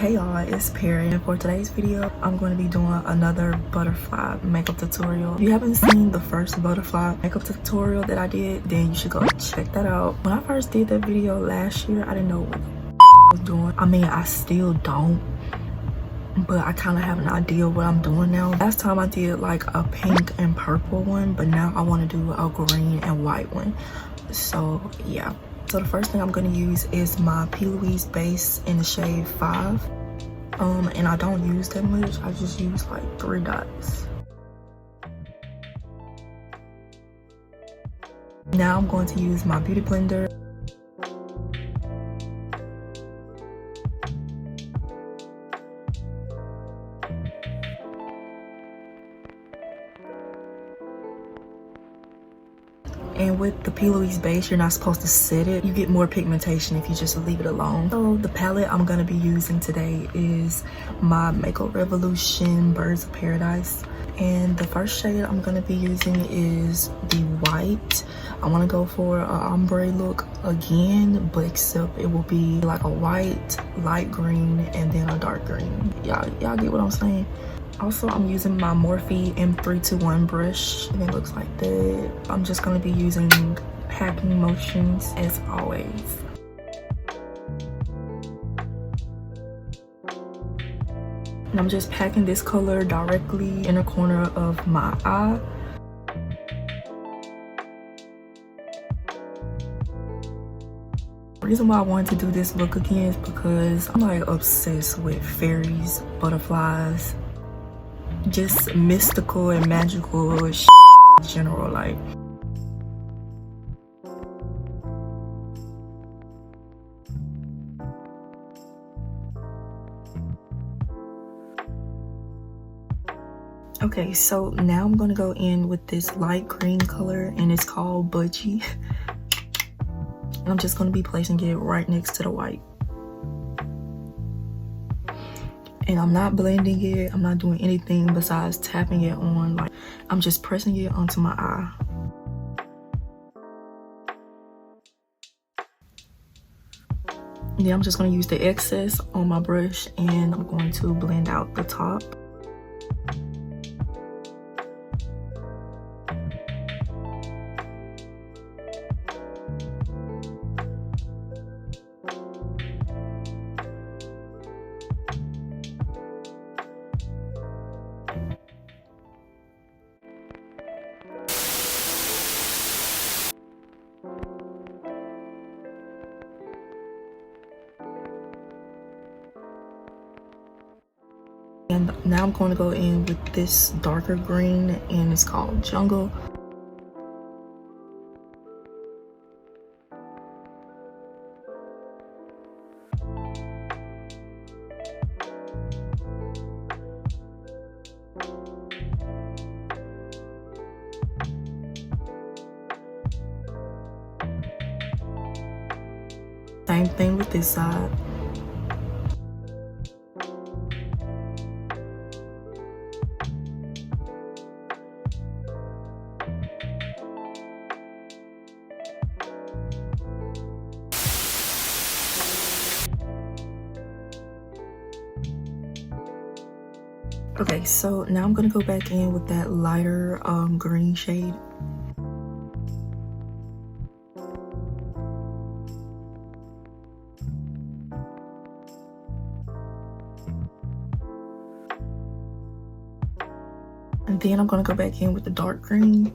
Hey y'all, it's Peryn, and for today's video I'm going to be doing another butterfly makeup tutorial. If you haven't seen the first butterfly makeup tutorial that I did, then you should go check that out. When I first did that video last year, I didn't know what I was doing. I mean, I still don't, but I kind of have an idea what I'm doing now. Last time I did like a pink and purple one, but now I want to do a green and white one. So yeah. So the first thing I'm going to use is my P. Louise base in the shade 5. And I don't use that much. I just use like 3 dots. Now I'm going to use my beauty blender. And with the P. Louise base, you're not supposed to set it. You get more pigmentation if you just leave it alone. So the palette I'm gonna be using today is my Makeup Revolution Birds of Paradise. And the first shade I'm gonna be using is the white. I wanna go for an ombre look again, but except it will be like a white, light green, and then a dark green. Y'all get what I'm saying? Also, I'm using my Morphe M321 brush, and it looks like that. I'm just going to be using packing motions as always. And I'm just packing this color directly in the corner of my eye. The reason why I wanted to do this look again is because I'm like obsessed with fairies, butterflies, just mystical and magical shit in general. Like, okay, so now I'm gonna go in with this light green color, and it's called Budgie. And I'm just gonna be placing it right next to the white. And I'm not blending it. I'm not doing anything besides tapping it on. Like, I'm just pressing it onto my eye. And then I'm just going to use the excess on my brush, and I'm going to blend out the top. And now I'm going to go in with this darker green, and it's called Jungle. Same thing with this side. Okay, so now I'm gonna go back in with that lighter green shade. And then I'm gonna go back in with the dark green.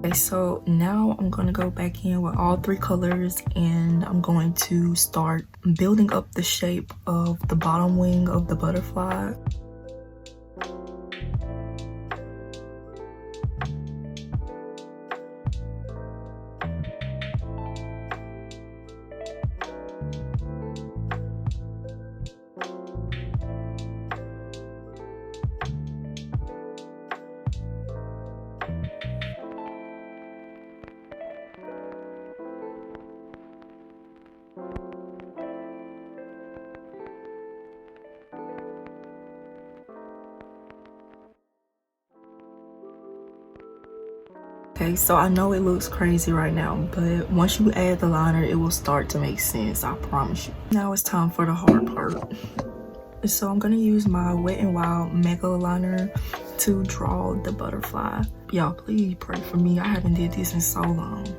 Okay, so now I'm going to go back in with all 3 colors, and I'm going to start building up the shape of the bottom wing of the butterfly. Okay, so I know it looks crazy right now, but once you add the liner, it will start to make sense, I promise you. Now it's time for the hard part. So I'm gonna use my Wet n Wild Mega Liner to draw the butterfly. Y'all, please pray for me. I haven't did this in so long.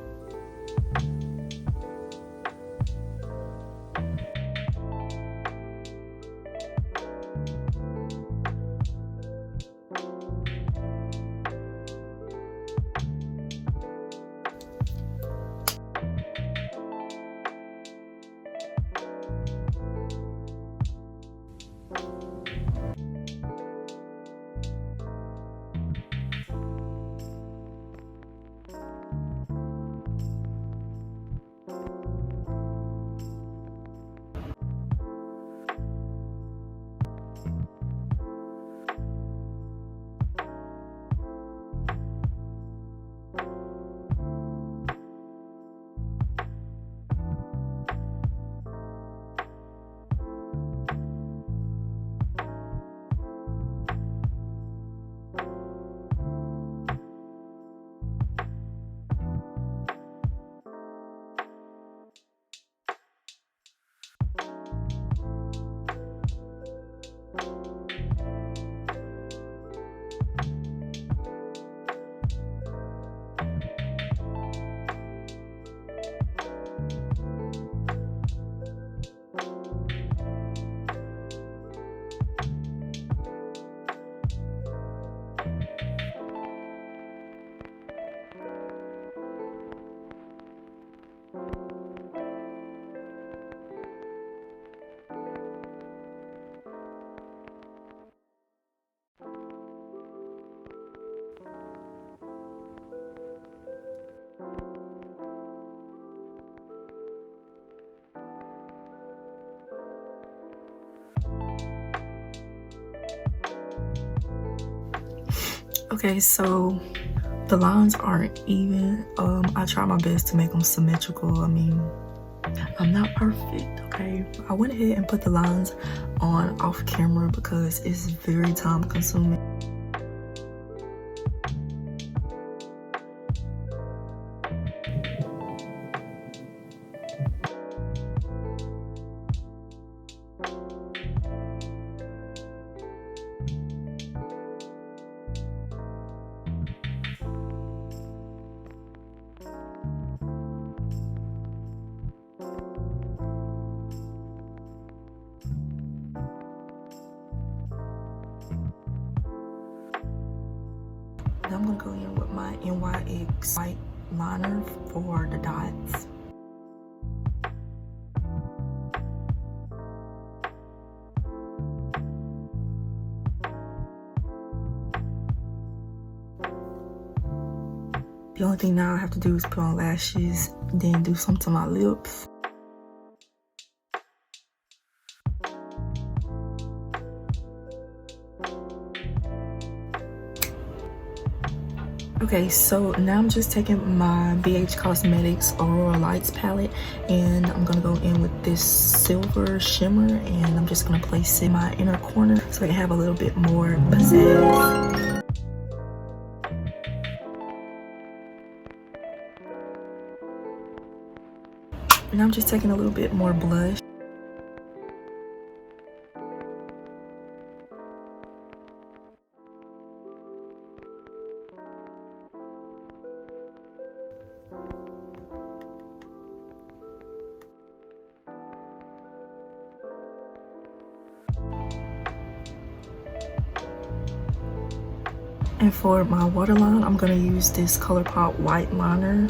Okay, so the lines aren't even. I try my best to make them symmetrical. I mean, I'm not perfect, okay? I went ahead and put the lines on off camera because it's very time consuming. Now I'm gonna go in with my NYX white liner for the dots. The only thing now I have to do is put on lashes, then do something to my lips. Okay, so now I'm just taking my BH Cosmetics Aurora Lights palette and I'm gonna go in with this silver shimmer and I'm just gonna place it in my inner corner so I can have a little bit more pizzazz. And I'm just taking a little bit more blush. And for my waterline, I'm gonna use this ColourPop white liner.